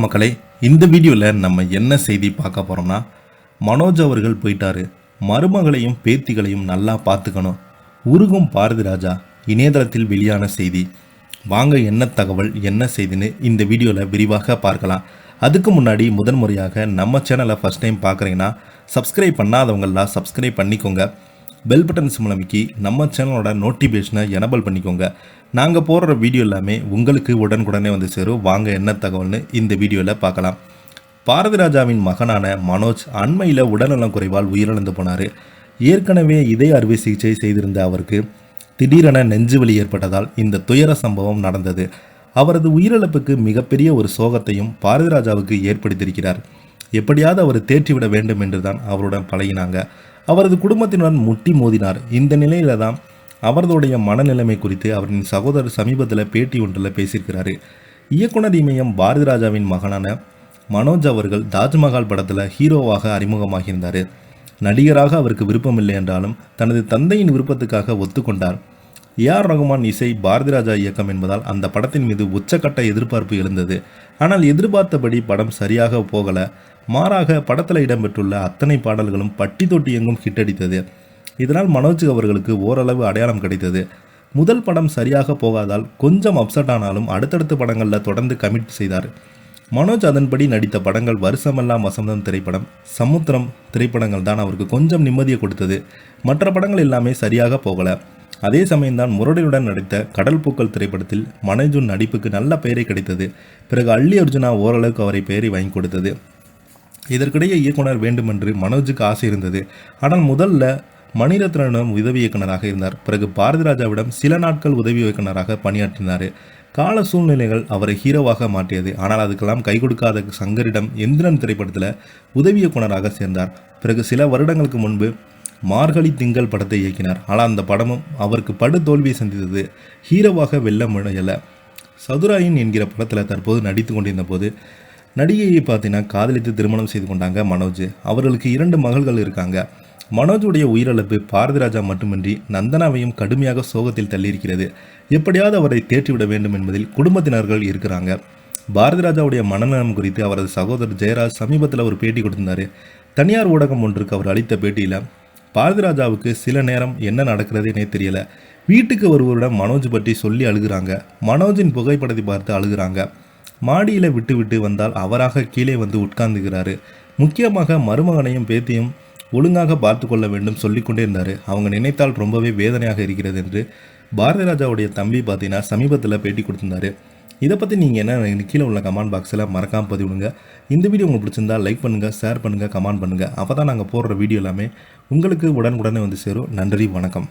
மக்களே, இந்த வீடியோவில் நம்ம என்ன செய்தி பார்க்க போகிறோம்னா, மனோஜ் அவர்கள் போயிட்டாரு, மருமகளையும் பேத்திகளையும் நல்லா பார்த்துக்கணும், உருகும் பாரதி ராஜா. இணையதளத்தில் வெளியான செய்தி. வாங்க என்ன தகவல் என்ன செய்தின்னு இந்த வீடியோவில் விரிவாக பார்க்கலாம். அதுக்கு முன்னாடி முதன்முறையாக நம்ம சேனலை ஃபஸ்ட் டைம் பார்க்குறீங்கன்னா சப்ஸ்கிரைப் பண்ணாதவங்களாம் சப்ஸ்கிரைப் பண்ணிக்கோங்க. பெல் பட்டன் சிம்லமிக்கி நம்ம சேனலோட நோட்டிஃபிகேஷனை எனபிள் பண்ணிக்கோங்க. நாங்கள் போடுற வீடியோ எல்லாமே உங்களுக்கு உடனுக்குடனே வந்து சேரும். வாங்க என்ன தகவல்னு இந்த வீடியோவில் பார்க்கலாம். பாரதி ராஜாவின் மகனான மனோஜ் அண்மையில் உடல்நலம் குறைவால் உயிரிழந்து போனார். ஏற்கனவே இதய அறுவை சிகிச்சை செய்திருந்த அவருக்கு திடீரென நெஞ்சுவலி ஏற்பட்டதால் இந்த துயர சம்பவம் நடந்தது. அவரது உயிரிழப்புக்கு மிகப்பெரிய ஒரு சோகத்தையும் பாரதி ராஜாவுக்கு ஏற்படுத்தியிருக்கிறார். எப்படியாவது அவர் தேற்றிவிட வேண்டும் என்று தான் அவருடன் பழகினாங்க. அவரது குடும்பத்தினுடன் முட்டி மோதினார். இந்த நிலையில தான் அவர்களுடைய மனநிலைமை குறித்து அவரின் சகோதரர் சமீபத்தில் பேட்டி ஒன்றில் பேசியிருக்கிறாரு. இயக்குனர் இமயம் பாரதி ராஜாவின் மகனான மனோஜ் அவர்கள் தாஜ்மஹால் படத்தில் ஹீரோவாக அறிமுகமாகியிருந்தார். நடிகராக அவருக்கு விருப்பமில்லை என்றாலும் தனது தந்தையின் விருப்பத்துக்காக ஒத்துக்கொண்டார். ஏஆர் ரகுமான் இசை, பாரதி ராஜா இயக்கம் என்பதால் அந்த படத்தின் மீது உச்சக்கட்ட எதிர்பார்ப்பு எழுந்தது. ஆனால் எதிர்பார்த்தபடி படம் சரியாக போகல. மாறாக படத்தில் இடம்பெற்றுள்ள அத்தனை பாடல்களும் பட்டி தொட்டி எங்கும் ஹிட் அடித்தது. இதனால் மனோஜ் அவர்களுக்கு ஓரளவு அடையாளம் கிடைத்தது. முதல் படம் சரியாக போகாதால் கொஞ்சம் அப்செட் ஆனாலும் அடுத்தடுத்த படங்களில் தொடர்ந்து கமிட் செய்தார். மனோஜ் அதன்படி நடித்த படங்கள் வருஷமெல்லாம் வசந்தம் திரைப்படம், சமுத்திரம் திரைப்படங்கள் தான் அவருக்கு கொஞ்சம் நிம்மதியை கொடுத்தது. மற்ற படங்கள் எல்லாமே சரியாக போகல. அதே சமயம்தான் முரளியுடன் நடித்த கடல் பூக்கள் திரைப்படத்தில் மனோஜின் நடிப்புக்கு நல்ல பெயரை கிடைத்தது. பிறகு அல்லி அர்ஜுனா ஓரளவுக்கு அவரை பெயரை வாங்கி கொடுத்தது. இதற்கிடையே இயக்குனர் வேண்டுமென்று மனோஜுக்கு ஆசை இருந்தது. ஆனால் முதல்ல மணிரத்னம் உதவி இயக்குனராக இருந்தார். பிறகு பாரதி ராஜாவிடம் சில நாட்கள் உதவி இயக்குனராக பணியாற்றினார். கால சூழ்நிலைகள் அவரை ஹீரோவாக மாற்றியது. ஆனால் அதுக்கெல்லாம் கை கொடுக்காத சங்கரிடம் எந்திரன் திரைப்படத்தில் உதவி இயக்குனராக சேர்ந்தார். பிறகு சில வருடங்களுக்கு முன்பு மார்கழி திங்கள் படத்தை இயக்கினார். ஆனால் அந்த படமும் அவருக்கு படு தோல்வியை சந்தித்தது. ஹீரோவாக வெல்ல முடியலை. சதுராயின் என்கிற படத்தில் தற்போது நடித்து கொண்டிருந்த போது நடிகையை பார்த்தீங்கன்னா காதலித்து திருமணம் செய்து கொண்டாங்க மனோஜ். அவர்களுக்கு 2 மகள்கள் இருக்காங்க. மனோஜுடைய உயிரிழப்பு பாரதி ராஜா மட்டுமின்றி நந்தனாவையும் கடுமையாக சோகத்தில் தள்ளியிருக்கிறது. எப்படியாவது அவரை தேற்றிவிட வேண்டும் என்பதில் குடும்பத்தினர்கள் இருக்கிறாங்க. பாரதி ராஜாவுடைய மனநலம் குறித்து அவரது சகோதரர் ஜெயராஜ் சமீபத்தில் ஒரு பேட்டி கொடுத்திருந்தார். தனியார் ஊடகம் ஒன்றுக்கு அவர் அளித்த பேட்டியில் பாரதி ராஜாவுக்கு சில நேரம் என்ன நடக்கிறதுனே தெரியல. வீட்டுக்கு ஒருவரிடம் மனோஜ் பற்றி சொல்லி அழுகிறாங்க. மனோஜின் புகைப்படத்தை பார்த்து அழுகிறாங்க. மாடியில் விட்டு விட்டு வந்தால் அவராக கீழே வந்து உட்கார்ந்துக்கிறாரு. முக்கியமாக மருமகனையும் பேத்தியும் ஒழுங்காக பார்த்து கொள்ள வேண்டும் சொல்லிக்கொண்டே இருந்தார். அவங்க நினைத்தால் ரொம்பவே வேதனையாக இருக்கிறது என்று பாரதி ராஜாவுடைய தம்பி பார்த்தீங்கன்னா சமீபத்தில் பேட்டி கொடுத்திருந்தாரு. இதை பற்றி நீங்கள் என்ன கீழே உள்ள கமெண்ட் பாக்ஸில் மறக்காமல் பதிவிடுங்க. இந்த வீடியோ உங்களுக்கு பிடிச்சிருந்தா லைக் பண்ணுங்கள், ஷேர் பண்ணுங்கள், கமெண்ட் பண்ணுங்கள். அப்போ தான் நாங்கள் போடுற வீடியோ எல்லாமே உங்களுக்கு உடனுக்குடனே வந்து சேரும். நன்றி, வணக்கம்.